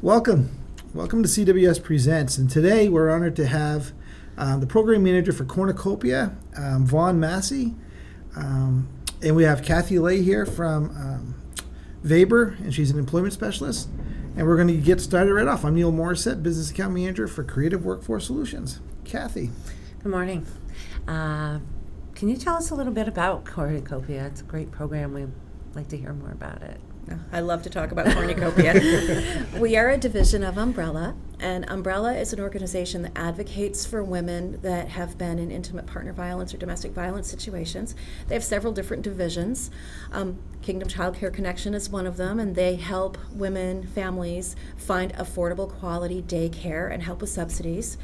Welcome. Welcome to CWS Presents. And today we're honored to have the program manager for Cornucopia, Vaughn Massey. And we have Kathy Lay here from Weber, and she's an employment specialist. And we're going to get started right off. I'm Neil Morissette, business account manager for Creative Workforce Solutions. Kathy. Good morning. Can you tell us a little bit about Cornucopia? It's a great program. We'd like to hear more about it. I love to talk about Cornucopia. We are a division of Umbrella, and Umbrella is an organization that advocates for women that have been in intimate partner violence or domestic violence situations. They have several different divisions. Kingdom Child Care Connection is one of them, and they help women, families find affordable quality daycare and help with subsidies.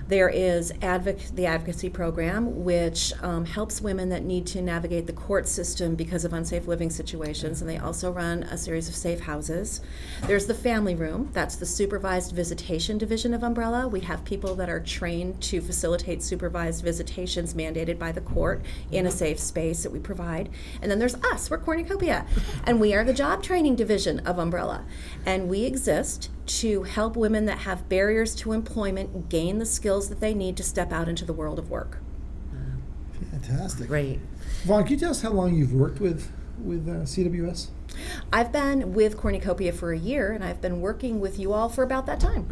There is the advocacy program, which helps women that need to navigate the court system because of unsafe living situations, and they also run a series of safe houses. There's the family room. That's the supervised visitation division of Umbrella. We have people that are trained to facilitate supervised visitations mandated by the court in a safe space that we provide. And then there's us. We're Cornucopia. And we are the job training division of Umbrella. And we exist to help women that have barriers to employment gain the skills that they need to step out into the world of work. Fantastic. Great. Vaughn, can you tell us how long you've worked with CWS? I've been with Cornucopia for a year, and I've been working with you all for about that time.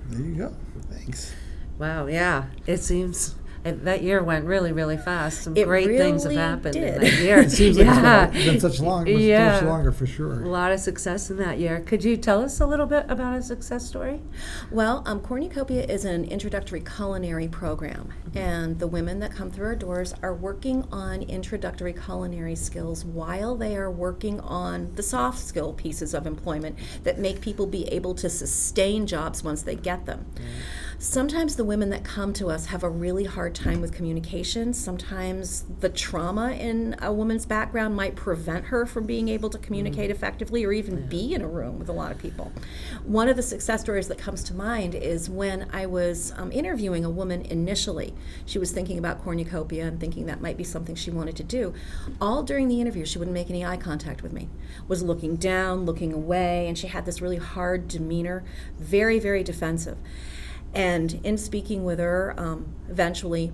There you go. Thanks. Wow, yeah. It seems that year went really, really fast. Some It great things have really happened did. in that year. It seems like it's been such long, much longer for A sure. lot of success in that year. Could you tell us a little bit about a success story? Well, Cornucopia is an introductory culinary program, and the women that come through our doors are working on introductory culinary skills while they are working on the soft skill pieces of employment that make people be able to sustain jobs once they get them. Sometimes the women that come to us have a really hard time with communication. Sometimes the trauma in a woman's background might prevent her from being able to communicate effectively or even be in a room with a lot of people. One of the success stories that comes to mind is when I was interviewing a woman initially. She was thinking about Cornucopia and thinking that might be something she wanted to do. All during the interview, she wouldn't make any eye contact with me, was looking down, looking away, and she had this really hard demeanor, very, very defensive. And in speaking with her, eventually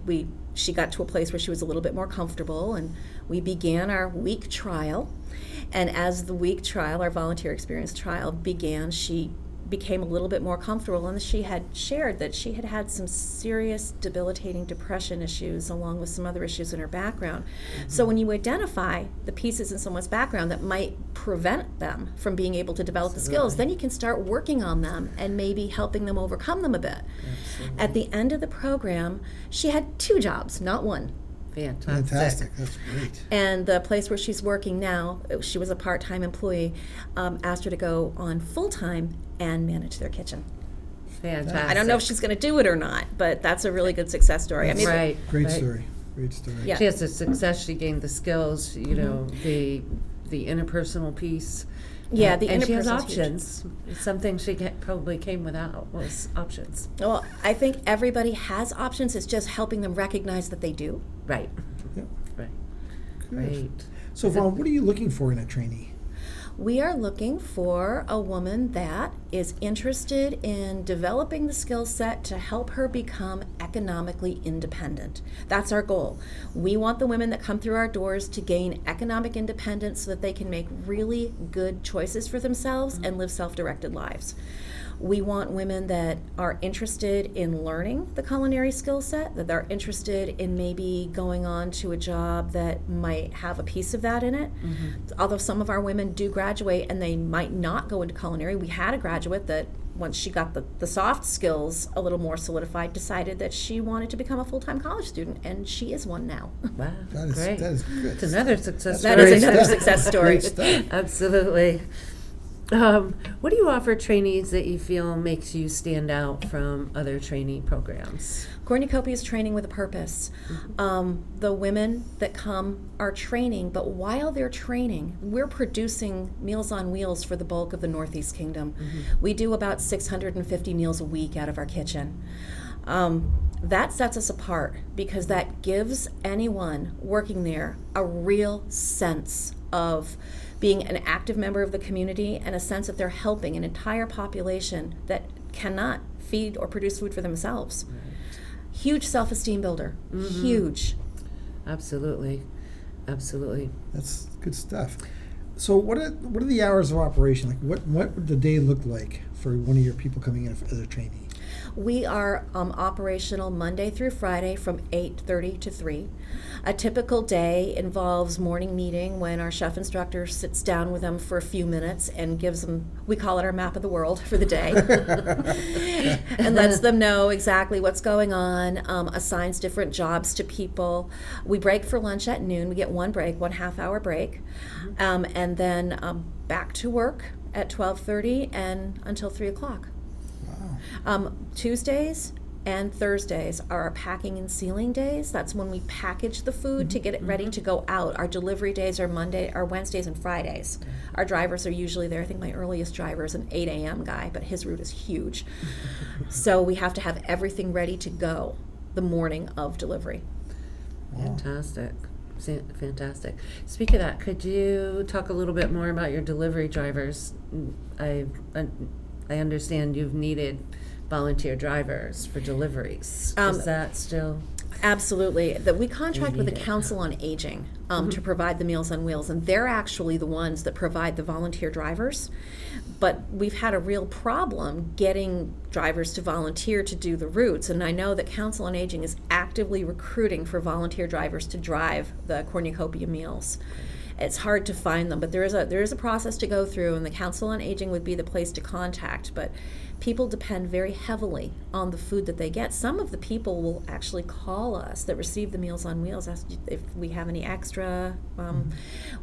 she got to a place where she was a little bit more comfortable, and we began our week trial. And as the week trial, our volunteer experience trial began, she became a little bit more comfortable, and she had shared that she had had some serious debilitating depression issues along with some other issues in her background. So when you identify the pieces in someone's background that might prevent them from being able to develop the skills, then you can start working on them and maybe helping them overcome them a bit. At the end of the program, she had 2 jobs, not one. Fantastic. That's great. And the place where she's working now, she was a part-time employee, asked her to go on full-time and manage their kitchen. Fantastic. I don't know if she's going to do it or not, but that's a really good success story. I mean, Right. Great right. story. Great story. Yeah. She has the success. She gained the skills, the interpersonal piece. Yeah, the and she has interpersonal is huge. options. Something she probably came without was options. Well, I think everybody has options. It's just helping them recognize that they do. Right. Yep. Right. Good. Great. So, Vaughn, what are you looking for in a trainee? We are looking for a woman that is interested in developing the skill set to help her become economically independent. That's our goal. We want the women that come through our doors to gain economic independence so that they can make really good choices for themselves and live self-directed lives. We want women that are interested in learning the culinary skill set, that they're interested in maybe going on to a job that might have a piece of that in it. Although some of our women do graduate and they might not go into culinary. We had a graduate that once she got the soft skills a little more solidified, decided that she wanted to become a full-time college student, and she is one now. Wow. That is Great. good. It's another success That story. is another success story. Great stuff. Absolutely. What do you offer trainees that you feel makes you stand out from other trainee programs? Cornucopia is training with a purpose. The women that come are training, but while they're training, we're producing Meals on Wheels for the bulk of the Northeast Kingdom. We do about 650 meals a week out of our kitchen. That sets us apart because that gives anyone working there a real sense of being an active member of the community, and a sense that they're helping an entire population that cannot feed or produce food for themselves. Huge self-esteem builder. Huge. Absolutely. That's good stuff. So what are the hours of operation? Like what would the day look like for one of your people coming in as a trainee? We are operational Monday through Friday from 8:30 to 3. A typical day involves morning meeting when our chef instructor sits down with them for a few minutes and gives them, we call it our map of the world for the day, and lets them know exactly what's going on, assigns different jobs to people. We break for lunch at noon. We get one break, 1/2 hour break, and then back to work at 12:30 and until 3 o'clock. Tuesdays and Thursdays are our packing and sealing days. That's when we package the food to get it ready to go out. Our delivery days are Wednesdays and Fridays. Our drivers are usually there. I think my earliest driver is an 8 a.m. guy, but his route is huge. So we have to have everything ready to go the morning of delivery. Fantastic. Speaking of that, could you talk a little bit more about your delivery drivers? I understand you've needed volunteer drivers for deliveries. Is that still? Absolutely. We contract with the Council on Aging to provide the Meals on Wheels, and they're actually the ones that provide the volunteer drivers. But we've had a real problem getting drivers to volunteer to do the routes, and I know that Council on Aging is actively recruiting for volunteer drivers to drive the Cornucopia meals. It's hard to find them, but there is a process to go through, and the Council on Aging would be the place to contact. But people depend very heavily on the food that they get. Some of the people will actually call us that receive the Meals on Wheels, ask if we have any extra.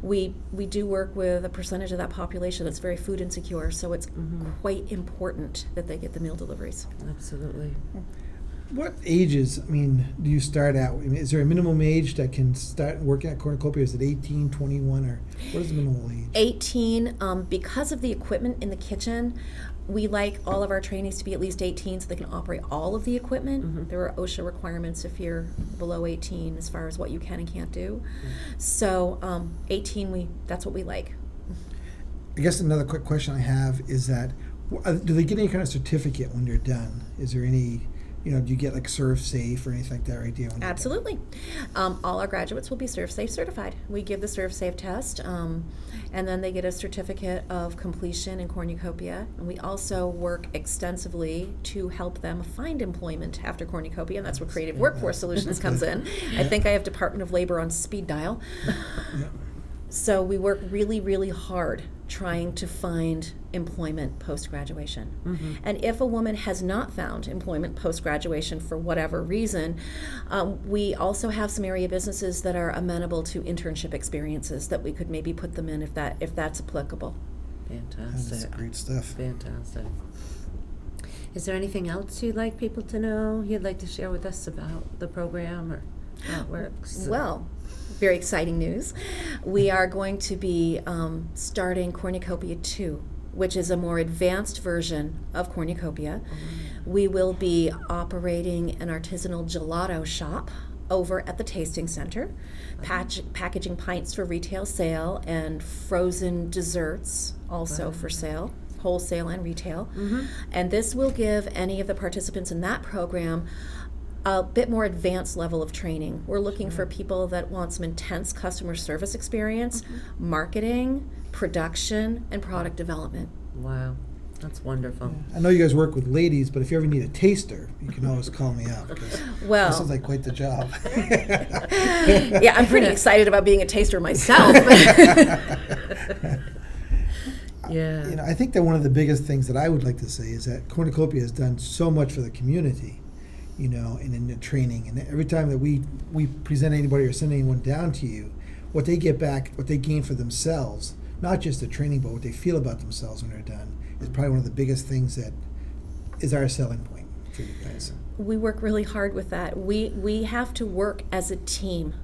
We do work with a percentage of that population that's very food insecure, so it's quite important that they get the meal deliveries. Absolutely. What ages, do you start out? Is there a minimum age that can start working at Cornucopia? Is it 18, 21, or what is the minimum age? 18. Because of the equipment in the kitchen, we like all of our trainees to be at least 18 so they can operate all of the equipment. There are OSHA requirements if you're below 18 as far as what you can and can't do. So 18, that's what we like. I guess another quick question I have is that, do they get any kind of certificate when they're done? Is there any... do you get like Serve Safe or anything like that right there? Absolutely. All our graduates will be Serve Safe certified. We give the Serve Safe test, and then they get a certificate of completion in Cornucopia. And we also work extensively to help them find employment after Cornucopia, and that's where Creative Workforce Solutions comes in. I think I have Department of Labor on speed dial. So we work really, really hard trying to find employment post-graduation. And if a woman has not found employment post-graduation for whatever reason, we also have some area businesses that are amenable to internship experiences that we could maybe put them in if that's applicable. Fantastic. That's great stuff. Fantastic. Is there anything else you'd like people to know, you'd like to share with us about the program or how it works? Well, very exciting news. We are going to be starting Cornucopia 2, which is a more advanced version of Cornucopia. We will be operating an artisanal gelato shop over at the Tasting Center, packaging pints for retail sale and frozen desserts also for sale, wholesale and retail. And this will give any of the participants in that program a bit more advanced level of training. We're looking for people that want some intense customer service experience, marketing, production, and product development. Wow, that's wonderful. I know you guys work with ladies, but if you ever need a taster, you can always call me up. Well, that sounds like quite the job. Yeah, I'm pretty excited about being a taster myself. Yeah. I think that one of the biggest things that I would like to say is that Cornucopia has done so much for the community. And in the training, and every time that we present anybody or send anyone down to you, what they get back, what they gain for themselves, not just the training, but what they feel about themselves when they're done, is probably one of the biggest things that is our selling point for you guys. We work really hard with that. We have to work as a team,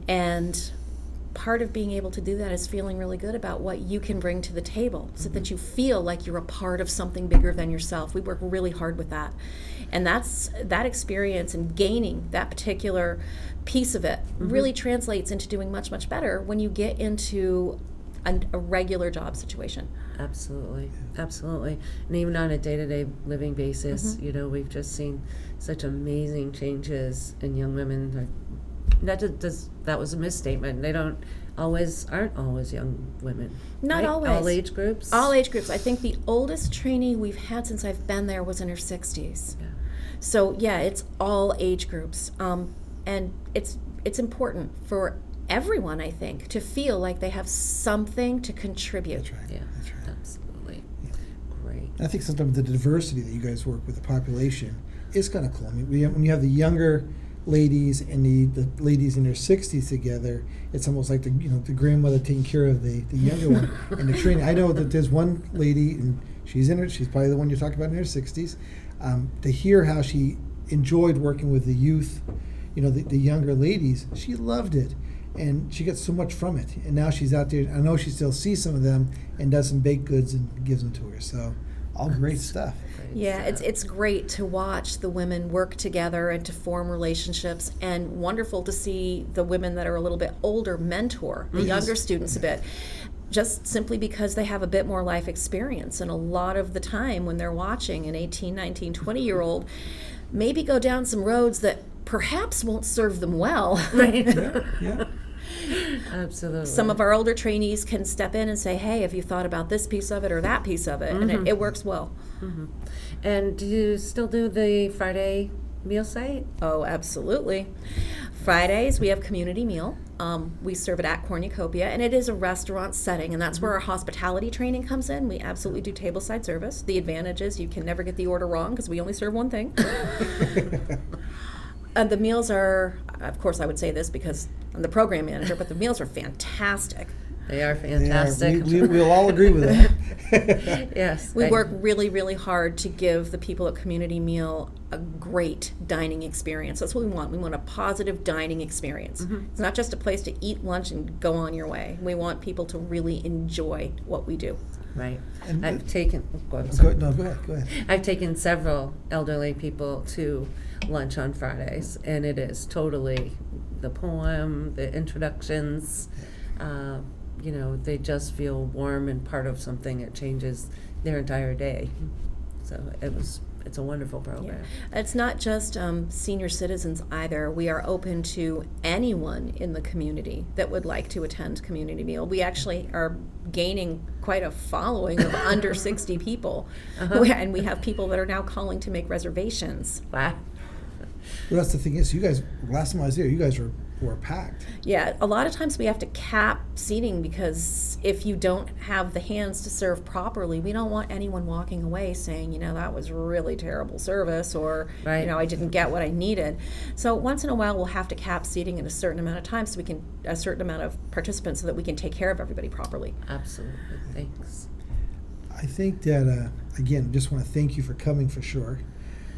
and part of being able to do that is feeling really good about what you can bring to the table so that you feel like you're a part of something bigger than yourself. We work really hard with that. And that experience and gaining that particular piece of it really translates into doing much, much better when you get into a regular job situation. Absolutely, absolutely. And even on a day-to-day living basis, Mhm. you know, we've just seen such amazing changes in young women. That was a misstatement. They aren't always young women. Not right? always. All age groups. All age groups. I think the oldest trainee we've had since I've been there was in her 60s. Yeah. So yeah, it's all age groups, and it's important for everyone, I think, to feel like they have something to contribute. That's right. Yeah, That's right. absolutely. Great. And I think sometimes the diversity that you guys work with the population is kind of cool. I mean, when you have the younger ladies and the ladies in their 60s together, it's almost like the grandmother taking care of the younger one and the training. I know that there's one lady, and she's probably the one you're talking about in her 60s. To hear how she enjoyed working with the youth, the younger ladies, she loved it. And she gets so much from it. And now she's out there. I know she still sees some of them and does some baked goods and gives them to her. So all great stuff. Great Yeah, stuff. it's great to watch the women work together and to form relationships, and wonderful to see the women that are a little bit older mentor the younger students a bit, just simply because they have a bit more life experience. And a lot of the time when they're watching an 18, 19, 20-year-old maybe go down some roads that perhaps won't serve them well. Right. Yeah. Absolutely. Some of our older trainees can step in and say, hey, have you thought about this piece of it or that piece of it? And it works well. And do you still do the Friday meal site? Oh, absolutely. Fridays, we have community meal. We serve it at Cornucopia, and it is a restaurant setting, and that's where our hospitality training comes in. We absolutely do tableside service. The advantage is you can never get the order wrong because we only serve one thing. The meals are, of course, I would say this because I'm the program manager, but the meals are fantastic. They are fantastic. We'll all agree with that. Yes. We work really, really hard to give the people at Community Meal a great dining experience. That's what we want. We want a positive dining experience. It's not just a place to eat lunch and go on your way. We want people to really enjoy what we do. Right. And I've taken. Go ahead. I've taken several elderly people to lunch on Fridays, and it is totally the poem, the introductions. They just feel warm and part of something. It changes their entire day. So it's a wonderful program. Yeah. It's not just senior citizens either. We are open to anyone in the community that would like to attend Community Meal. We actually are gaining quite a following of under 60 people. And we have people that are now calling to make reservations. Wow. Well, that's the thing is, you guys, last time I was there, you guys were packed. Yeah, a lot of times we have to cap seating because if you don't have the hands to serve properly, we don't want anyone walking away saying, that was really terrible service, or, Right. I didn't get what I needed. So once in a while we'll have to cap seating in a certain amount of time a certain amount of participants so that we can take care of everybody properly. Absolutely. Thanks. I think that, again, just want to thank you for coming for sure.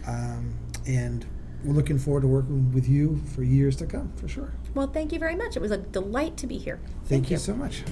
And we're looking forward to working with you for years to come, for sure. Well, thank you very much. It was a delight to be here. Thank you so much.